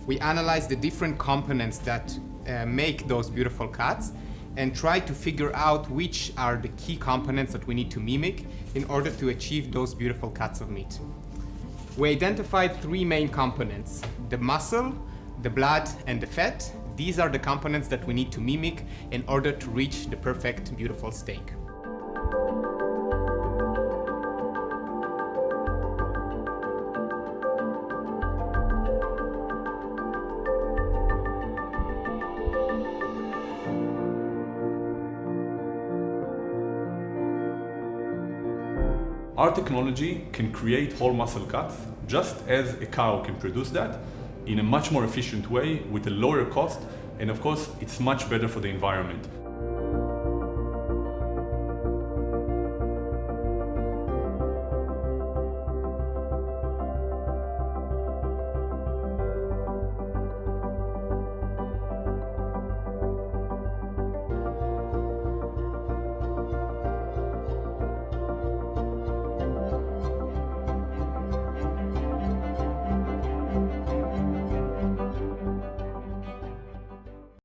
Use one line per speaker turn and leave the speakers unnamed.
We analyze the different components that make those beautiful cuts and try to figure out which are the key components that we need to mimic in order to achieve those beautiful cuts of meat. We identified three main components: the muscle, the blood, and the fat. These are the components that we need to mimic in order to reach the perfect, beautiful steak.
Our technology can create whole muscle cuts just as a cow can produce that in a much more efficient way with a lower cost, and of course it's much better for the environment.